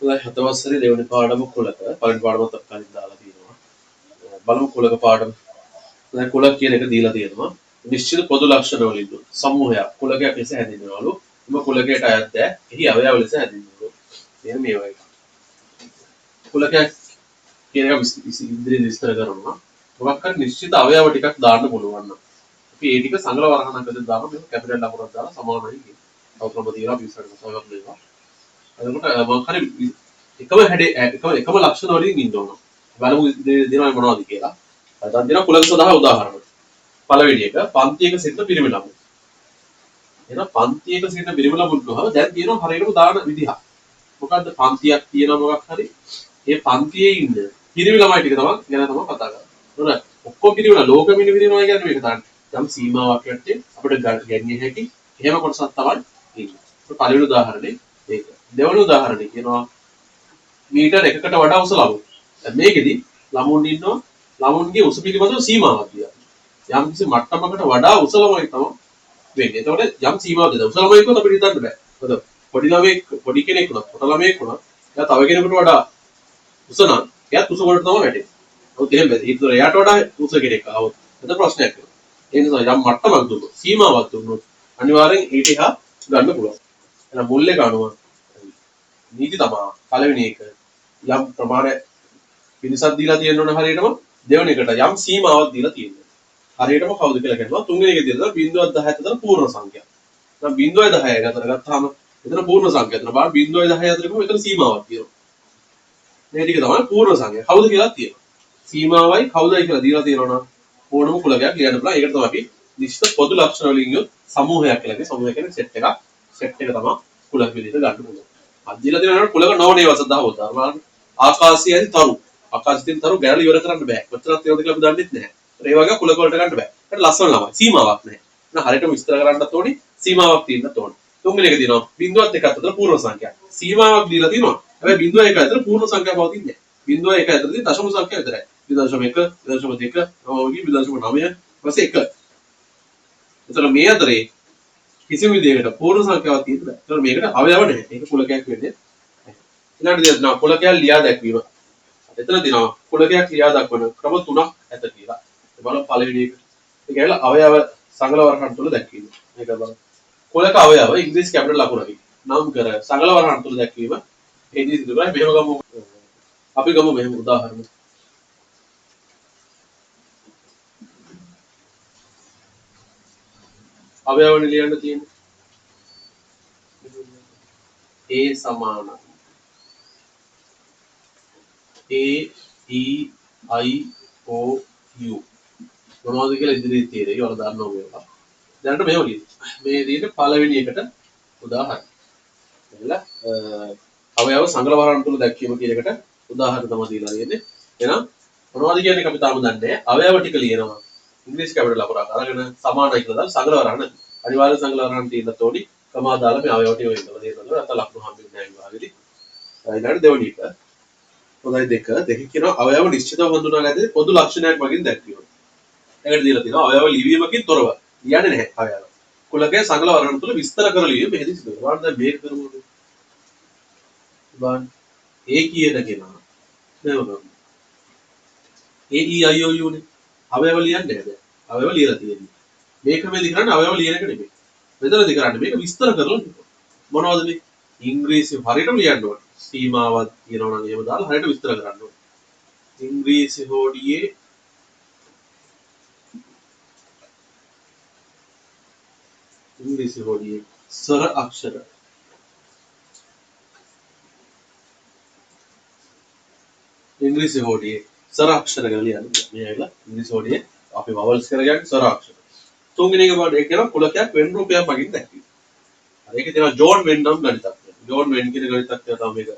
හතවස්සරේ දෙවෙනි පාඩම කුලක පළවෙනි පාඩමත් අපි කලින් දාලා තියෙනවා. බලමු කුලක පාඩම. දැන් කුලක කියන එක දීලා තියෙනවා. නිශ්චිත පොදු ලක්ෂණ වලින් සමූහයක් කුලකයක් ලෙස හැඳින්වෙනවලු. එම කුලකයට අයත් ද එහි අවයව ලෙස හැඳින්වෙනවලු. මෙන්න මේ වගේ. කුලකයක් කියන එක ඉදිරියෙන් විස්තර කරනවා. මොකක් හරි නිශ්චිත අවයව ටිකක් දාන්න පුළුවන් නම් අපි ඒ ටික සංගල වරහණකට දාලා මේක කැපිටල් ලකුණක් දාලා සමානයි කියන. අවුරුම තියලා විස්තර කරනවා මේවා. එතකොට මොකක් හරි එකම හැඩේ එකම ලක්ෂණ වලින් ඉන්න ඕන. බලමු දෙනවා මොනවද කියලා. දැන් දෙනවා කුලක සඳහා උදාහරණ. පළවෙනි එක පන්තියක සිටින පිරිමි ළමයි. එහෙනම් පන්තියක සිටින පිරිමි ළමුන් ගහම දැන් තියෙනවා හරියටම දාන විදිහ. මොකද්ද පන්තියක් තියෙනවා මොකක් හරි. ඒ පන්තියේ ඉන්න පිරිමි ළමයි ටික තමයි ගැන තමයි කතා කරන්නේ. හොඳයි. ඔක්කොම පිරිමි ලෝක පිරිමි කියන්නේ මේක තමයි. යම් සීමාවක් යටතේ අපිට ගැන්විය හැකි එහෙම කොටසක් තමයි ඉන්නේ. පළවෙනි උදාහරණේ මේක. දෙවෙනි උදාහරණේ කියනවා මීටර 1කට වඩා උස ළමයි. දැන් මේකෙදි ළමුන් ඉන්නවා ළමුන්ගේ උස පිළිබඳව සීමාවක් තියනවා. යම් කිසි මට්ටමකට වඩා උස ළමයි තමයි වෙන්නේ. එතකොට යම් සීමාවක් දෙනවා. උස ළමයි කියොත් අපිට හිතන්න බෑ. මොකද පොඩි ළමයෙක් පොඩි කෙනෙක් වුණා, පොඩ ළමයෙක් වුණා, එයා තව කෙනෙකුට වඩා උස නම් එයාත් උස වලට තමයි වැටෙන්නේ. ඔව් එහෙම බෑ. ඒතර එයාට වඩා උස කෙනෙක් ආවොත් එතන ප්‍රශ්නයක් වෙනවා. ඒ නිසා යම් මට්ටමක් දුන්නොත් සීමාවක් දුන්නොත් අනිවාර්යෙන් ඊට එහා ගන්න පුළුවන්. එහෙනම් මුල් එක අනුව නීති තමයි පළවෙනි එක යම් ප්‍රමාණයක් පිරිසක් දීලා තියෙන්න ඕන හරියටම දෙවෙනි එකට යම් සීමාවක් දීලා තියෙනවා. හරියටම කවුද කියලා කියනවා තුන්වෙනි එකේ දීලා 0.10 අතර පූර්ණ සංඛ්‍යාව. දැන් 0.10 අතර ගත්තාම එතන පූර්ණ සංඛ්‍යාව. එතන බලන්න 0.10 අතර ගිහම එතන සීමාවක් තියෙනවා. මේ ටික තමයි පූර්ණ සංඛ්‍යාව. කවුද කියලා තියෙනවා. සීමාවයි කවුදයි කියලා දීලා තියෙනවා නම් ඕනම කුලකයක් ලියන්න පුළුවන්. ඒකට තමයි අපි නිශ්චිත පොදු ලක්ෂණ වලින් යුත් සමූහයක් කියලා කියන්නේ. සමූහය කියන්නේ සෙට් එකක්. සෙට් එක තමයි කුලක විදිහට ගන්න පුළුවන්. අදීලා තියෙනවා කුලක නොවනේ වසදා හොදා. බලන්න ආකාශයයි තරු. ආකාශයෙන් තරු ගැරලි ඉවර කරන්න බෑ. කොච්චරක් තියෙනවද කියලා අපි දන්නෙත් නැහැ. ඒ වගේ කුලක වලට ගන්න බෑ. ඒකට ලස්සන ළමයි. සීමාවක් නැහැ. එහෙනම් හරියටම විස්තර කරන්නත් ඕනේ. සීමාවක් තියෙන්නත් ඕනේ. තුන්වෙනි එක දිනවා 0.1 අතර පූර්ණ සංඛ්‍යාව. සීමාවක් දීලා තිනවා. හැබැයි 0.1 අතර පූර්ණ සංඛ්‍යාව පවතින්නේ නැහැ. 0.1 අතරදී දශම සංඛ්‍යාව විතරයි. 0.1 0.2 ඔවගේ 0.9 ඊපස්සේ 1. එතන මේ අතරේ කිසිම විදිහකට පූර්ණ සංඛ්‍යාවක් තියෙන්න බෑ. ඒතකොට මේකට අවයව නැහැ. ඒක කුලකයක් වෙන්නේ නැහැ. ඊළඟට දෙනවා කුලකයක් ලියා දැක්වීම. එතන දිනවා කුලකයක් ලියා දක්වන ක්‍රම තුනක් ඇත කියලා. බලමු පළවෙනි එක. ඒක ඇවිල්ලා අවයව සංගල වරහන් තුල දැක්වීම. මේක බලමු. කුලක අවයව ඉංග්‍රීසි කැපිටල් ලකුණකි. නම් කර සංගල වරහන් තුල දැක්වීම. ඒදී සිදු කරන්නේ මෙහෙම ගමු. අපි ගමු මෙහෙම උදාහරණ. අවයවනේ ලියන්න තියෙන්නේ. A සමාන A E I O U මොනවද කියලා ඉදිරියේ තියෙන්නේ. ඒක වල දන්නවා මේවා. දැනට මෙහෙම ලියන්න. මේ විදිහට පළවෙනි එකට උදාහරණ. එතන අවයව සංගල වරහන් තුල දැක්වීම කියන එකට උදාහරණ තමයි දීලා තියෙන්නේ. එහෙනම් මොනවද කියන්නේ අපි තාම දන්නේ නැහැ. අවයව ටික ලියනවා. ඉංග්‍රීසි කැපිටල් ලකුණක් අරගෙන සමානයි කියලා දාලා සංගල වරහන් අනිවාර්ය සංගල වරහන් තියෙන්න ඕනි. කමා දාලා මේ අවයව ටික වෙන්නලා දෙනවා. නැත්නම් ලකුණු හම්බෙන්නේ නැහැ විභාගෙදී. ඊළඟට දෙවෙනි එක. හොඳයි දෙක කියනවා අවයව නිශ්චිතව හඳුනාගත්තේ පොදු ලක්ෂණයක් වලින් දැක්වීම. ඒකට දීලා තියෙනවා අවයව ලිවීමකින් තොරව. ලියන්නේ නැහැ අවයව. කුලකයේ සංගල වර්ණ තුල විස්තර කර ලියීම මෙහෙදි සිදු වෙනවා. දැන් මේක කරමු. බලන්න. ඒ කියන කෙනා නේද? A E I O U නේ. අවයව ලියන්නේ නැහැ දැන්. අවයව ලියලා තියෙන්නේ. මේක මෙදි කරන්නේ අවයව ලියන එක නෙමෙයි. මෙතනදී කරන්නේ මේක විස්තර කරලා මොනවද මේ? ඉංග්‍රීසි හරියටම ලියන්න ඕනේ. සීමාවක් කියනවා නම් එහෙම දාලා හරියට විස්තර කරන්න ඕනේ. ඉංග්‍රීසි හෝඩියේ ස්වර අක්ෂර ඉංග්‍රීසි හෝඩියේ ස්වර අක්ෂර කියලා ලියන්න. මේ ඇවිල්ලා ඉංග්‍රීසි හෝඩියේ අපි වවල්ස් කරගන්න ස්වර අක්ෂර. තුන්වෙනි එක බලන්න ඒක කියනවා කුලකයක් වෙන් රූපයක් මගින් දැක්වීම. ඒක තියෙනවා ජෝන් වෙන් නම් ගණිතඥයා. ජෝන් වෙන් කියන ගණිතඥයා තමයි මේක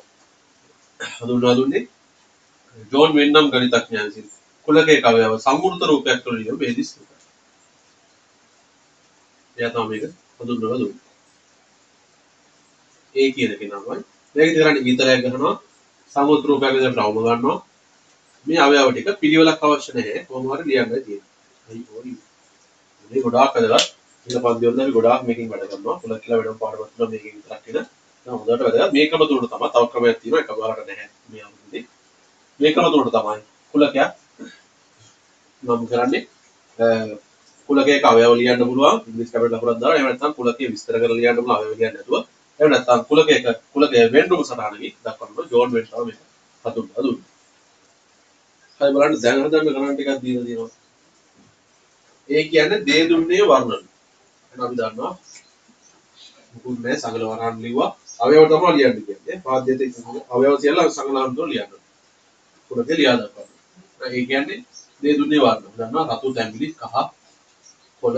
හඳුන්වා දුන්නේ. ජෝන් වෙන් නම් ගණිතඥයා විසින් කුලකයක අවයව සම්මූර්ත රූපයක් තුළ ලියන බෙහෙදිස් රූපය. එයා තමයි මේක හඳුන්වලා දුන්නේ. ඒ කියන කෙනාමයි මේක කරන්නේ ගීතලයක් ගහනවා සම්මූර්ත රූපයක් විදිහට රවුම ගන්නවා. මේ අවයව ටික පිළිවෙලක් අවශ්‍ය නැහැ. කොහොම හරි ලියන්නයි තියෙන්නේ. හරි ඕනි. මේ ගොඩාක් අදලා ඉන්න පන්ති වල අපි ගොඩාක් මේකෙන් වැඩ කරනවා. කුලක් කියලා වෙනම පාඩමක් තුන මේකෙන් විතරක් වෙන හොඳට වැදගත්. මේ ක්‍රම තුනට තමයි තව ක්‍රමයක් තියෙනවා එක බාරකට නැහැ මේ අමුද්දී. මේ ක්‍රම තුනට තමයි කුලකයක් නම් කරන්නේ. කුලකයක අවයව ලියන්න පුළුවන් ඉංග්‍රීසි කැපිටල් ලකුණක් දාලා. එහෙම නැත්නම් කුලකය විස්තර කරලා ලියන්න පුළුවන් අවයව ලියන්න නැතුව. එහෙම නැත්නම් කුලකයේ වෙන්නුම සටහනකින් දක්වන්න ජෝන් වෙන් තමයි මේක. හතුන්. හරි බලන්න දැන් හදන්න ගණන් ටිකක් දීලා තියෙනවා. ඒ කියන්නේ දේ දුන්නේ වර්ණන. එහෙනම් අපි දන්නවා මුකුත් නෑ සංගල වරහන් ලිව්වා. අවයව තමයි ලියන්න කියන්නේ. පාද්‍යයට අවයව කියලා සංගලන තුන ලියන්න. කුලකේ ලියා දක්වන්න. ඒ කියන්නේ දේ දුන්නේ වර්ණ. දන්නවා රතු තැඹිලි කහ කොළ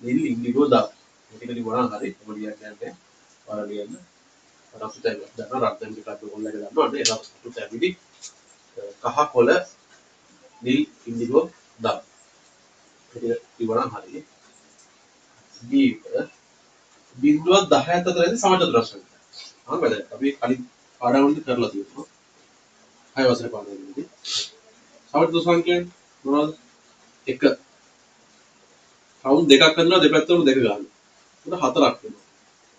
නිල් ඉන්දිගෝ දා. මේක ලිවුණා හරි. ඔබ ලියන්නේ පාර ලියන්න. රතු තැඹිලි. දන්නවා රතු තැඹිලි කඩ කොල්ලක දන්නවා. ඒ රතු තැඹිලි කහ කොළ නිල් ඉන්දිගෝ දා. මේක ලිවුණා හරි. දීප බිඳුවක් 10ක් අතරදී සමචතුරස්‍රය. වැදගත්. අපි කලින් පාඩම් වලදී කරලා තියෙනවා. 6 වසරේ පාඩමේදී. සමචතුර සංඛ්‍යාව මොනවද? 1 රවුන්ඩ් දෙකක් කරනවා දෙපැත්තටම දෙක ගන්නවා. එතකොට 4ක් වෙනවා.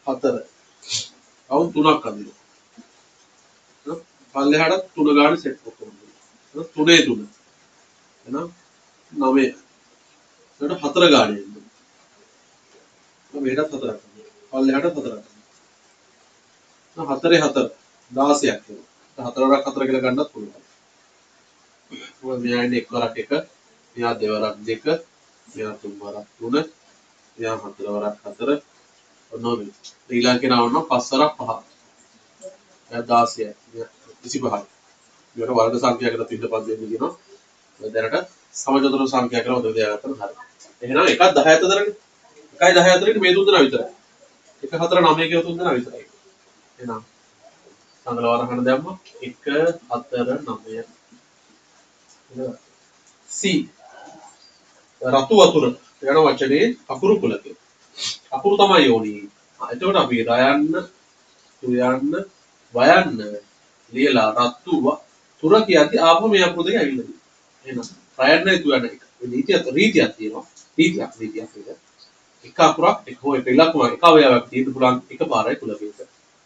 4 රවුන්ඩ් 3ක් අදිනවා. පල්ලෙහාට 3 ගාන සෙට් ඔක්කොම. 3 3. එහෙනම් 9. එතකොට 4 ගානේ එන්නේ. මේකත් 4ක්. පල්ලෙහාට 4ක්. 4 4 16ක් වෙනවා. 4 වරක් 4 කියලා ගන්නත් පුළුවන්. මොකද මෙයා ඉන්නේ 1 වරක් 1, මෙයා 2 වරක් 2, මෙයා 3 වරක් 3, මෙයා 4 වරක් 4. ඔන්නෝම ඊළඟට නවන්න 5 වරක් 5. එයා 16යි. 25යි. මේකට වර්ග සංඛ්‍යාවකට පිටපත් දෙන්න කියනවා. දැනට සමචතුර සංඛ්‍යා කරලා උදේ දාගත්තම හරි. එහෙනම් 1ක් 10 අතරනේ. 1යි 10 අතරේ මේ තුන් දෙනා විතරයි. 1 4 9 කියලා තුන් දෙනා විතරයි. එහෙනම් සංගල වරහන දැම්ම 1 4 9. C රතු වතුර යන වචනේ අකුරු කුලකය. අකුරු තමයි යෝනි. එතකොට අපි රයන්න, තුයන්න, වයන්න ලියලා රතු තුර කියද්දී ආපහු මේ අකුරු දෙක ඇවිල්ලා තියෙනවා. එහෙනම් රයන්න තුයන්න එක. රීතියක් තියෙනවා. රීතියක් එක. එක අකුරක් එක හෝ එක ඉලක්කමක් එක අවයවයක් තියෙන්න පුළුවන් එකපාරයි කුලකයක.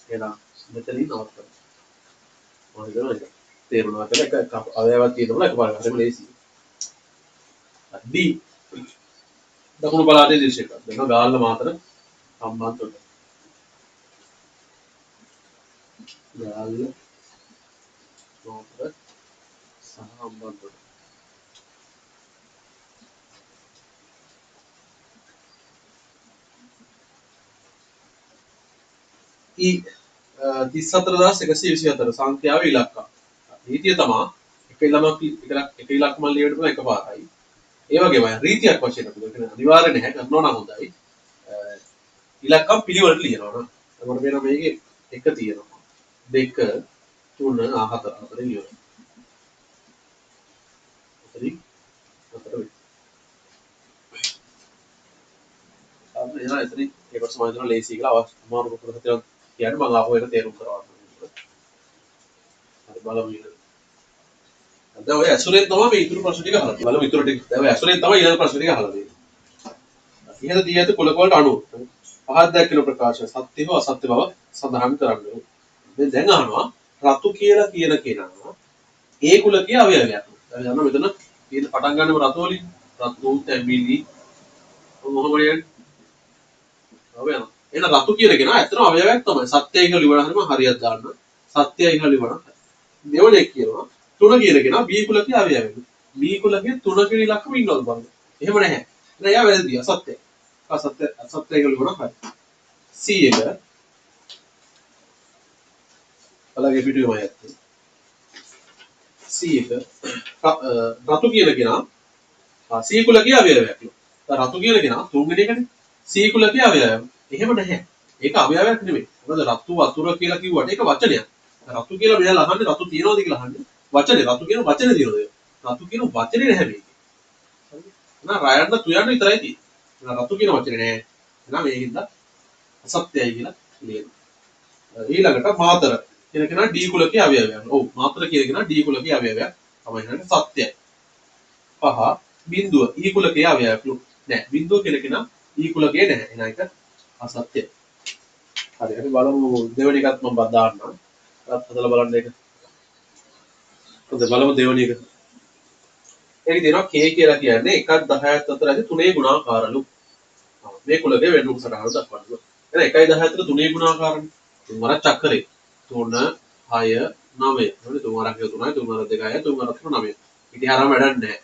එහෙනම් මෙතනින් නවත්තන්න. මම හිතනවා ඒක තේරුණා කියලා එක අවයවයක් තියෙනවා එකපාරයි හරිම ලේසියි. D දකුණු පළාතේ දිශයක දෙනවා ගාල්ල මාතර සම්බන්ධ ගාල්ල මාතර සම්බන්ධ E 34124 සංඛ්‍යාවේ ඉලක්ක. නීතිය තමයි එක ඉලක්කම ලියන්න පුළුවන් එකපාරයි. ඒ වගේමයි රීතියක් වශයෙන් අපි කියන්නේ අනිවාර්ය නැහැ කරනවා නම් හොඳයි. ඉලක්කම් පිළිවෙලට ලියනවා නම්. එතකොට මේන මේකේ එක තියෙනවා. 2 3 4 4 ලියනවා. හරි. 4 වෙයි. අන්න එනවා එතනින් ඒකට සමාන කරන ලේසි කියලා අමාරු කරලා හිතනවා කියන්නේ මම ආපහු ඒක තේරුම් කරවන්න. හරි බලමු. දැන් ඔය ඇසුරෙන් තමයි මේ ඉතුරු ප්‍රශ්න ටික අහලා තියෙන්නේ. බලමු ඉතුරු ටික. දැන් ඔය ඇසුරෙන් තමයි ඊළඟ ප්‍රශ්න ටික අහලා තියෙන්නේ. ඉහත දී ඇති කුලක වලට අනුව පහක් දැක්වෙන ප්‍රකාශය සත්‍ය හෝ අසත්‍ය බව සඳහන් කරන්න. දැන් අහනවා රතු කියලා කියන කෙනා ඒ කුලකයේ අවයවයක්. දැන් යනවා මෙතන තියෙන පටන් ගන්නම රතු වලින් රතු තැඹිලි මොහොමඩියන් අවයව. එහෙනම් රතු කියන කෙනා ඇත්තටම අවයවයක් තමයි. සත්‍යයි කියලා ලියවලා හරිම හරියට දාන්න. සත්‍යයි කියලා ලියවලා. දෙවනේ කියනවා 3 කියන කෙනා B කුලකයේ අවයවයක්. B කුලකයේ 3 කියන ඉලක්කම ඉන්නවද බලන්න. එහෙම නැහැ. නෑ යා වැරදි. අසත්‍යයි. අසත්‍යයි කියලා ලියවලා හරි. C එක බලගේ පිටුවේම යන්නේ. C එක රතු කියන කෙනා C කුලකයේ අවයවයක්. රතු කියන කෙනා 3 වෙනි එකනේ. C කුලකයේ අවයවයක්. එහෙම නැහැ. ඒක අවයවයක් නෙමෙයි. මොකද රතු වතුර කියලා කිව්වට ඒක වචනයක්. රතු කියලා මෙයා අහන්නේ රතු තියනවද කියලා අහන්නේ. වචනේ රතු කියන වචනේ තියනවද? රතු කියන වචනේ නැහැ මේකේ. හරිද? එහෙනම් රයන්න තුයන්න විතරයි තියෙන්නේ. එහෙනම් රතු කියන වචනේ නැහැ. එහෙනම් මේකින්ද අසත්‍යයි කියලා ලියනවා. ඊළඟට මාතර කියන කෙනා D කුලකයේ අවයවයක්. ඔව් මාතර කියන කෙනා D කුලකයේ අවයවයක්. තමයි නේද? සත්‍යයි. පහ බිඳුව E කුලකයේ අවයවයක් නෑ. බිඳුව කියන කෙනා E කුලකයේ නැහැ. එහෙනම් ඒක අසත්‍යයි. හරි අපි බලමු දෙවෙනි එකත් මම දාන්නම්. ඒත් හදලා බලන්න ඒක. හොඳ බලමු දෙවෙනි එක. ඒක දෙනවා k කියලා කියන්නේ 1 10ත් අතර ඇති තුනේ ගුණාකාරලු. මේ කුලකේ වෙනුම් සටහන දක්වන්න. එහෙනම් 1 10 අතර තුනේ ගුණාකාරනේ. තුන් වරක් චක්‍රේ. 3 6 9. හරි තුන් වරක් 3යි තුන් වරක් 2යි තුන් වරක් 9. ඉතින් හරම වැඩක් නැහැ.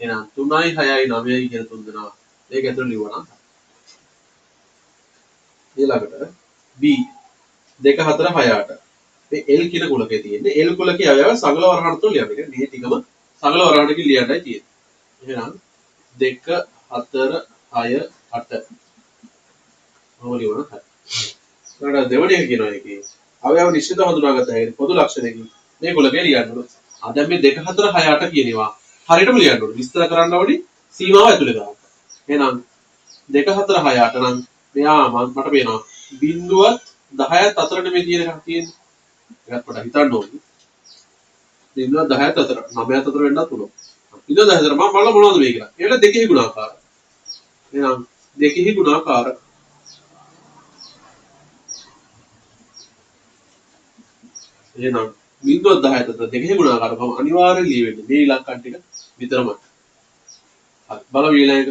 එහෙනම් 3යි 6යි 9යි කියන තුන් දෙනා මේක ඇතුළේ ලියවනම් ඊළඟට b 2 4 6 8 මේ L කියන කුලකේ තියෙන්නේ L කුලකේ අයව සගල වරහන් තුල ලියන්න. ඒ මේ ටිකම සගල වරහණකින් ලියන්නයි තියෙන්නේ. එහෙනම් 2 4 6 8 මොකද ලියවන හරි. ඊළඟ දෙවෙනි එක කියනවා ඒකේ අවයව නිශ්චිත හඳුනාගත හැකි පොදු ලක්ෂණයකින් මේ කුලකේ ලියන්න ඕන. දැන් මේ 2 4 6 8 කියනවා හරියටම ලියන්න ඕන. විස්තර කරන්න ඕනි සීමාව ඇතුලේ ගන්න. එහෙනම් 2 4 6 8 නම් මෙයා මට පේනවා බිඳුවත් 10ත් අතර නෙමෙයි තියෙන එකක් තියෙන්නේ. ඒකත් මට හිතන්න ඕනේ. බිඳුවත් 10ත් අතර 9ත් අතර වෙන්නත් පුළුවන්. බිඳුවත් 10 අතර මම බලලා මොනවද මේ කියලා. ඒකට දෙකෙහි ගුණාකාර. එහෙනම් දෙකෙහි ගුණාකාර. එහෙනම් බිඳුවත් 10ත් අතර දෙකෙහි ගුණාකාරකම අනිවාර්යයෙන් ලියවෙන්නේ මේ ඉලක්කම් ටික විතරමයි. හරි බලමු ඊළඟ එක.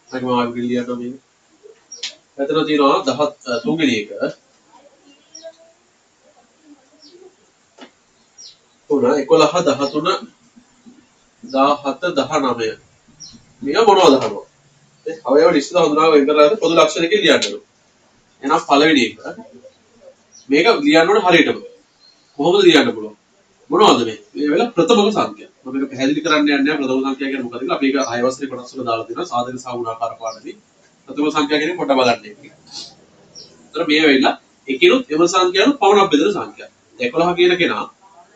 මම ආයෙත් ලියන්න මේක. එතන තියෙනවා 10 තුන්වෙනි එක 3 11 13 17 19 මේවා මොනවද අහනවා ඒ අවයව නිශ්චිත හඳුනාගන්න වෙන කරලා පොදු ලක්ෂණකින් ලියන්න ඕන. එහෙනම් පළවෙනි එක මේක ලියන්න ඕන හරියටම. කොහොමද ලියන්න පුළුවන්? මොනවද මේ? මේ වෙලාව ප්‍රථමක සංඛ්‍යා. මම මේක පැහැදිලි කරන්න යන්නේ නැහැ ප්‍රථම සංඛ්‍යා කියන්නේ මොකක්ද කියලා. අපි ඒක 6 වසරේ කොටස් වල දාලා තියෙනවා සාධක සහ ගුණාකාර පාඩමේ. ප්‍රථම සංඛ්‍යා කියන්නේ පොඩ්ඩක් බලන්න. ඒතර මේ වෙලාව එකකිනුත් එම සංඛ්‍යාවන පවණක් බෙදෙන සංඛ්‍යා. 11 කියන කෙනා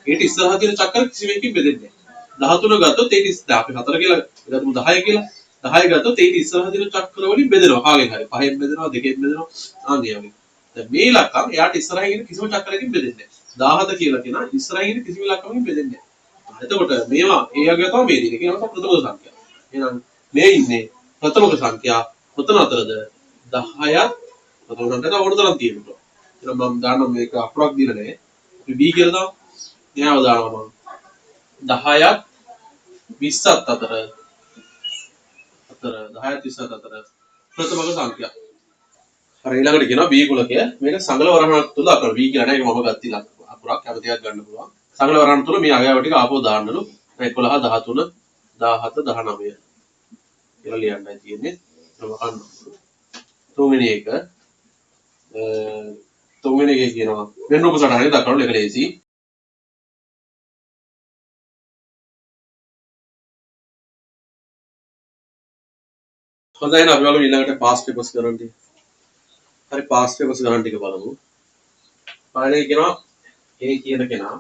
ඊට ඉස්සරහා තියෙන චක්‍ර කිසිමකින් බෙදෙන්නේ නැහැ. 13 ගත්තොත් ඒක ඉස්සරහ අපි 4 කියලා ගත්තොත් 10 කියලා. 10 ගත්තොත් ඒක ඉස්සරහා තියෙන චක්‍ර වලින් බෙදෙනවා. කාගෙන් හරි. 5ෙන් බෙදෙනවා, 2කින් බෙදෙනවා. ආන්නේ වගේ. දැන් මේ ඉලක්කම් එයාට ඉස්සරහින් ඉන්න කිසිම චක්‍රයකින් බෙදෙන්නේ නැහැ. 17 කියලා කෙනා ඉස්සරහින් ඉන්න කිසිම ඉලක්කමකින් බෙදෙන්නේ නැහැ. එතකොට මේවා ඒ වගේ තමයි මේ දින. කියනවා ප්‍රථම සංඛ්‍යා. එහෙනම් මේ ඉන්නේ ප්‍රථමක සංඛ්‍යා කොතන අතරද? 10ක් ප්‍රථම සංඛ්‍යාව ඕන තරම් තියෙනවා. එහෙනම් මම දාන්න මේක අකුරක් දීලා නැහැ. අපි b කියලා දාමු. එයාව දානවා මම 10ක් 20ත් අතර 10ක් 20ත් අතර ප්‍රථමක සංඛ්‍යා. හරි ඊළඟට කියනවා b කුලකය මේක සංගල වරහණක් තුල අකුර b කියලා නෑ ඒක මම ගත්ත අකුරක් කැමති එකක් ගන්න පුළුවන්. සංගල වරහණ තුල මේ අගයව ටික ආපහු දාන්නලු 11 13 17 19 කියලා ලියන්නයි තියෙන්නේ. ඒක අහන්න. තුන්වෙනි එක තුන්වෙනි එකේ කියනවා වෙන රූප සටහනේ දක්වන එක ලේසි. හොඳයි එහෙනම් අපි බලමු ඊළඟට පාස් පේපර්ස් ගණන් ටික. හරි පාස් පේපර්ස් ගණන් ටික බලමු. පළවෙනි කියනවා A කියන කෙනා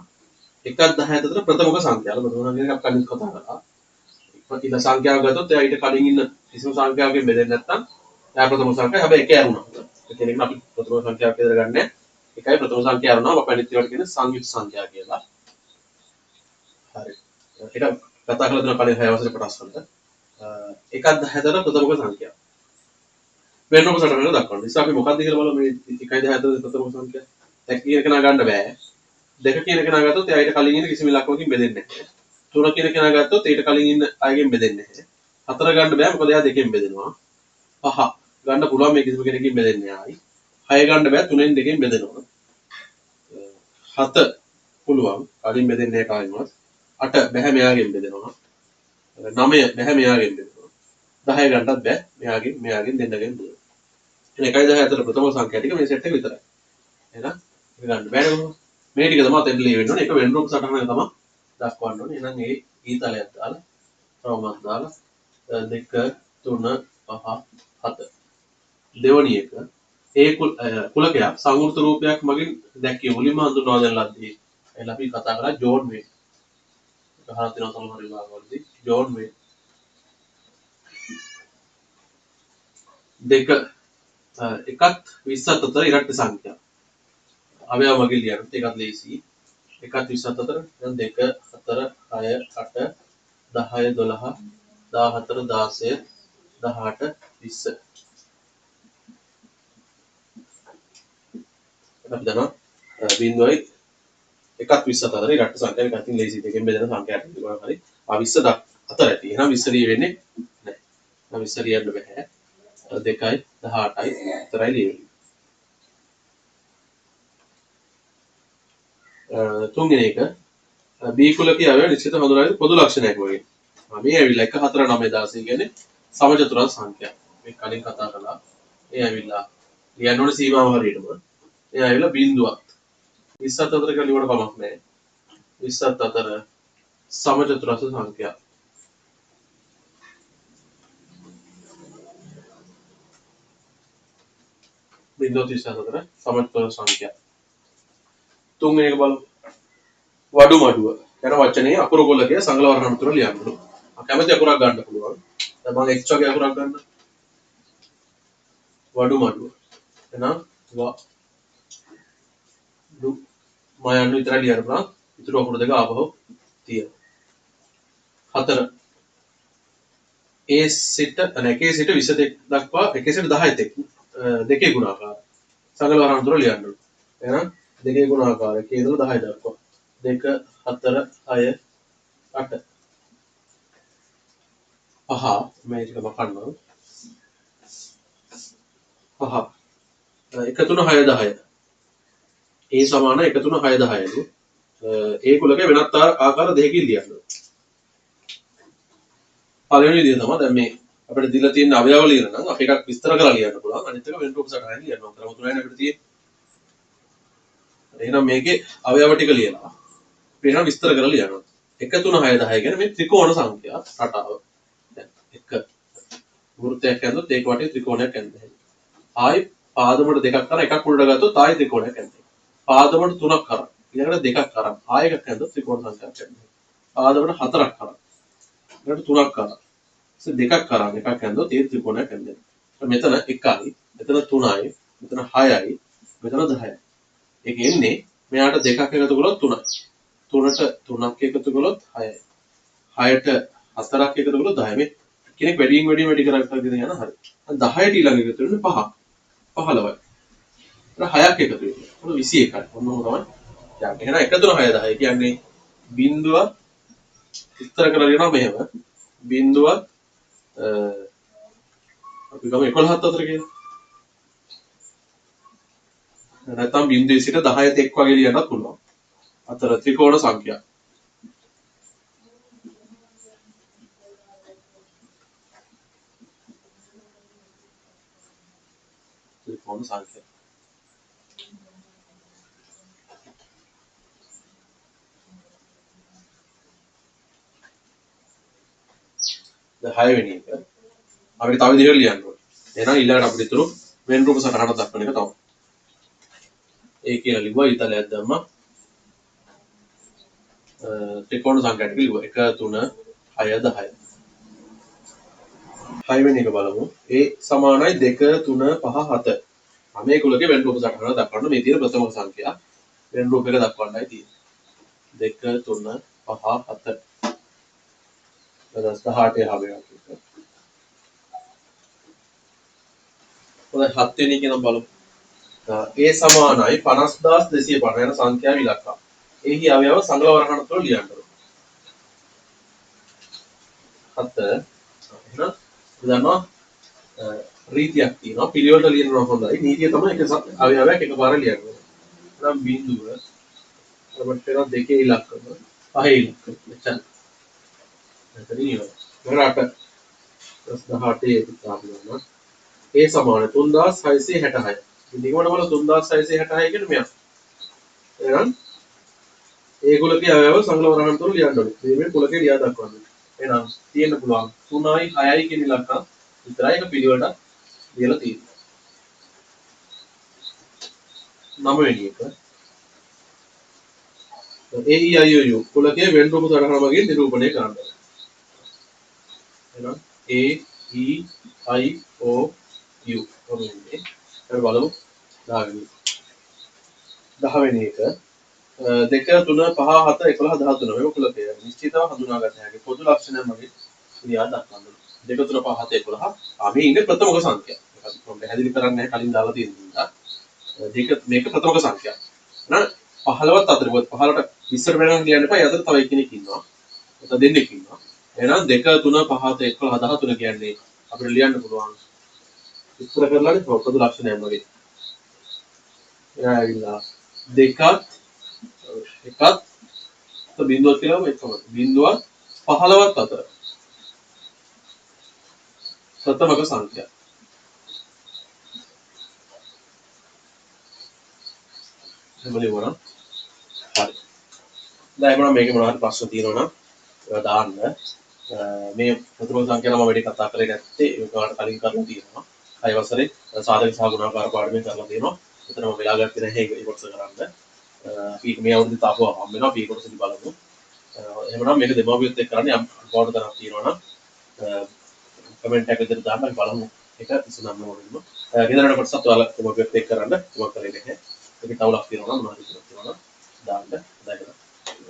1 10 අතර ප්‍රථමක සංඛ්‍යාව. ප්‍රථම සංඛ්‍යාවක් අපි කලින් කතා කරා. ඉතින් සංඛ්‍යාව ගත්තොත් එයා ඊට කලින් ඉන්න කිසිම සංඛ්‍යාවකින් බෙදෙන්නේ නැත්නම් එයා ප්‍රථම සංඛ්‍යාව හැබැයි එක ඇරුණා. ඒ කියන්නේ අපි ප්‍රථම සංඛ්‍යාවක් කියලා ගන්නෑ. එකයි ප්‍රථම සංඛ්‍යාව ඇරුණා අපි අනිත් ඒවාට කියන සංයුක්ත සංඛ්‍යා කියලා. හරි. ඒක කතා කරලා දෙන කලින් 6 වසරේ කොටස් වලට 1 10 අතර ප්‍රථමක සංඛ්‍යාව. වෙනම සටහන දක්වන්න. ඉතින් අපි මොකක්ද කියලා බලමු මේ 1 10 අතර ප්‍රථම සංඛ්‍යාව. දැන් කියන කෙනා ගන්න බෑ. 2 කියන කෙනා ගත්තොත් එයා ඊට කලින් ඉන්න කිසිම ඉලක්කමකින් බෙදෙන්නේ නැහැ. 3 කියන කෙනා ගත්තොත් ඊට කලින් ඉන්න අයගෙන් බෙදෙන්නේ නැහැ. 4 ගන්න බෑ මොකද එයා දෙකෙන් බෙදෙනවා. 5 ගන්න පුළුවන් මේ කිසිම කෙනකින් බෙදෙන්නේ ආයි. 6 ගන්න බෑ 3ෙන් 2කින් බෙදෙනවා. 7 පුළුවන් කලින් බෙදෙන්නේ කායින්වත්. 8 බෑ මෙයාගෙන් බෙදෙනවා. 9 බෑ මෙයාගෙන් බෙදෙනවා. 10 ගන්නත් බෑ මෙයාගෙන් දෙන්නගෙන් බෙදෙනවා. එන 1 10 අතර ප්‍රථම සංඛ්‍යා ටික මේ සෙට් එක විතරයි. එහෙනම් මේක ගන්න බෑනේ මොකද? මේ ටික තමයි තෙන්ඩ ලියවෙන්න ඕනේ. ඒක වෙන රූප සටහනක තමයි දක්වන්න ඕනේ. එහෙනම් ඒ ඊතලයක් දාලා රවුමක් දාලා 2 3 5 7 දෙවණි එක ඒ කුලකයක් සංවෘත රූපයක් මගින් දැක්කේ මුලින්ම හඳුන්වා දෙන ලද්දේ. එලා අපි කතා කරා ජෝන් මේ. අහලා තියෙනවා සමහර විභාගවලදී ජෝන් මේ. දෙක එකත් 20ත් අතර ඉරට්ට සංඛ්‍යා. අවයව මගින් ලියන්න ඒකත් ලේසි. 1ත් 20ත් අතර දැන් 2 4 6 8 10 12 14 16 18 20 අපි දන්නවා බිඳුවයි එකත් 20ත් අතර ඉරට්ට සංඛ්‍යාවක් අතින් ලේසි දෙකෙන් බෙදෙන සංඛ්‍යාවක් තිබුණා හරි. ආ 20 අතර ඇති. එහෙනම් 20 ලිය වෙන්නේ නැහැ. එහෙනම් 20 ලියන්න බෑ. 2යි 18යි විතරයි ලියවෙන්නේ. තුන්වෙනි එක B කුලකයේ අවයව නිශ්චිත හඳුනාගන්න පොදු ලක්ෂණයක් වගේ. මේ ඇවිල්ලා 1 4 9 16 කියන්නේ සමචතුරාර්ය සංඛ්‍යා. මේ කලින් කතා කළා. ඒ ඇවිල්ලා ලියන්න ඕනේ සීමාව හරියටම. ඒ ඇවිල්ලා බිඳුවක්. 20ත් අතර කියලා ලියවට කමක් නැහැ. 20ත් අතර සමචතුරාර්ය සංඛ්‍යා. බිඳුව 30 අතර සමචතුරාර්ය සංඛ්‍යා. තුන්වෙනි එක බලමු. වඩු මඩුව යන වචනේ අකුරු ගොල්ලකේ සංගල වර්ණ තුන ලියන්න ඕන. කැමති අකුරක් ගන්න පුළුවන්. දැන් මම x වගේ අකුරක් ගන්න. වඩු මඩුව. එහෙනම් වඩු මම යන්න විතර ලියන්න පුළුවන්. ඉතුරු අකුරු දෙක ආපහු තියෙනවා. 4 a සිට එකේ සිට 22 දක්වා එකේ සිට 10 තෙක් දෙකේ ගුණාකාර සංගල වර්ණ තුන ලියන්න ඕන. එහෙනම් දෙකේ ගුණාකාර එකේ ඉඳලා 10 දක්වා 2 4 6 8 පහ මේ ටික මකන්නවා. පහ 1 3 6 10 ඒ සමාන 1 3 6 10 ඒ කුලකේ වෙනත් ආකාර දෙකකින් ලියන්න. පළවෙනි විදිය තමයි දැන් මේ අපිට දීලා තියෙන අවයව ලියන නම් අපි එකක් විස්තර කරලා ලියන්න පුළුවන්. අනිත් එක වෙන රූප සටහන් ලියන්න ඕන. ක්‍රම තුනයි අපිට තියෙන්නේ. එහෙනම් මේකේ අවයව ටික ලියලා අපි එහෙනම් විස්තර කරලා ලියනවා. 1 3 6 10 කියන්නේ මේ ත්‍රිකෝණ සංඛ්‍යා රටාව. දැන් එක වෘත්තයක් ඇඳුත් ඒක වටේ ත්‍රිකෝණයක් ඇඳලා. ආයි පාදමඩ දෙකක් කරා එකක් උඩට ගත්තොත් ආයි ත්‍රිකෝණයක් ඇඳලා. පාදමඩ තුනක් කරා ඊළඟට දෙකක් කරා ආයෙ එකක් ඇඳලා ත්‍රිකෝණ සංඛ්‍යාවක් ඇඳලා. පාදමඩ හතරක් කරා ඊළඟට තුනක් කරා දෙකක් කරා එකක් ඇඳලා ඒ ත්‍රිකෝණයක් ඇඳලා. මෙතන 1යි මෙතන 3යි මෙතන 6යි මෙතන 10යි. ඒක එන්නේ මෙයාට දෙකක් එකතු කළොත් 3යි. 3ට 3ක් එකතු කළොත් 6යි. 6ට 4ක් එකතු කළොත් 10යි. මේ කෙනෙක් වැඩියෙන් වැඩි කරගෙන යන හරිය. 10ට ඊළඟ එකතු වෙන්නේ 5ක්. 15යි. ඒක 6ක් එකතු වෙනවා. 21යි. ඔන්න ඔහොම තමයි. දැන් එහෙනම් 1 3 6 10 කියන්නේ බිඳුව විස්තර කරලා ලියනවා මෙහෙම. බිඳුව අපි ගමු 11ත් අතර කියලා. නැත්නම් බිඳුවේ සිට 10 තෙක් වගේ ලියන්නත් පුළුවන්. අතර ත්‍රිකෝණ සංඛ්‍යා. ත්‍රිකෝණ සංඛ්‍යා. දැන් 6 වෙනි එක අපිට තව විදිහකට ලියන්න ඕනේ. එහෙනම් ඊළඟට අපිට ඉතුරු වෙන රූප සටහන දක්වන එක තමයි. ඒ කියලා ලිව්වා ඊතලයක් දැම්මා. ත්‍රිකෝණ සංඛ්‍යා ටික ලිව්වා 1 3 6 10. 6 වෙනි එක බලමු. ඒ සමානයි 2 3 5 7. මේ කුලකේ වෙන රූප සටහන දක්වන්න මේ තියෙන ප්‍රථම සංඛ්‍යා වෙන රූප එක දක්වන්නයි තියෙන්නේ. 2 3 5 7. 18 හැබැයි. හොඳයි 7 වෙනි එක නම් බලමු. ඒ සමානයි 50250 යන සංඛ්‍යාව ඉලක්කම්. එහි අවයව සංගල වරහණ තුළ ලියන්න ඕනේ. 7 එහෙනම් දන්නවා රීතියක් තියෙනවා පිළිවෙලට ලියනවා හොඳයි. නීතිය තමයි එක අවයවයක් එකපාර ලියන්න ඕනේ. එහෙනම් බිඳුව අපිට පෙර දෙකේ ඉලක්කම පහේ ඉලක්කම මෙතන. මෙතන ඉවරයි. මෙරට 18 පිටාපුවම ඒ සමාන 3666. ඉතින් වල 3666 කියන්නේ මෙයා. එහෙනම් ඒ කුලකයේ අවයව සංගල වරහන් තුළ ලියන්න ඕනේ. මේ කුලකේ ලියා දක්වන්න. එහෙනම් තියෙන්න පුළුවන් 3යි 6යි කියන ඉලක්කම් විතරයි එක පිළිවෙලට ලියලා තියෙන්නේ. 9 වෙනි එක AEIOU කුලකයේ වෙන් රූප සටහන වගේ නිරූපණය කරන්න. එහෙනම් AEIOU ඔන්නේ අපි බලමු 10 වෙනි. 10 වෙනි එක 2 3 5 7 11 13 මේ කුලකය නිශ්චිතව හඳුනාගත හැකි පොදු ලක්ෂණයක් වගේ ලියා දක්වන්න. 2 3 5 7 11 මේ ඉන්නේ ප්‍රථමක සංඛ්‍යා. ඒක මම පැහැදිලි කරන්නේ කලින් දාලා තියෙන නිසා දෙක මේක ප්‍රථමක සංඛ්‍යා. නේද? 15ත් අතර 15ට ඉස්සර වෙනකන් කියන්න එපා. ඒ අතර තව එක්කෙනෙක් ඉන්නවා. නැත්නම් දෙන්නෙක් ඉන්නවා. එහෙනම් 2 3 5 11 13 කියන්නේ අපිට ලියන්න පුළුවන්. ඉස්සර කරලානේ පොදු ලක්ෂණයක් වගේ. එයා ඇවිල්ලා දෙකත් එකත් බිඳුවක් කියලාම එකම බිඳුවක් 15ත් අතර ප්‍රථමක සංඛ්‍යා. එහෙම ලියවනම් හරි. දැන් එහෙනම් මේකේ මොනවද ප්‍රශ්න තියෙනවා නම් ඒවා දාන්න. මේ ප්‍රථම සංඛ්‍යා නම් වැඩි කතා කරේ නැත්තේ ඒක ඔයාලට කලින් කරලා තියෙනවා. 6 වසරේ සාධක සහ ගුණාකාර පාඩමෙන් කරලා තියෙනවා. එතන මම වෙලා ගත්තේ නැහැ ඒක කොටස කරන්න. අපි මේ අවුරුද්දේ තාපුව හම් වෙනවා අපි කොටසදි බලමු. එහෙමනම් මේක දෙමාපියොත් එක්ක කරන්නේ යම් බෝඩ් තරක් තියෙනවා නම් කමෙන්ට් එකක් විතර දාන්න අපි බලමු. ඒක විසඳන්න ඕනෙම. ගෙදරට කොටසත් ඔයාලා දෙමාපියොත් එක්ක කරන්න මොකක් කරේ නැහැ. ඒකේ තවලක් තියෙනවා නම් මොනවද තියෙනවා නම් දාන්න. හොඳයි.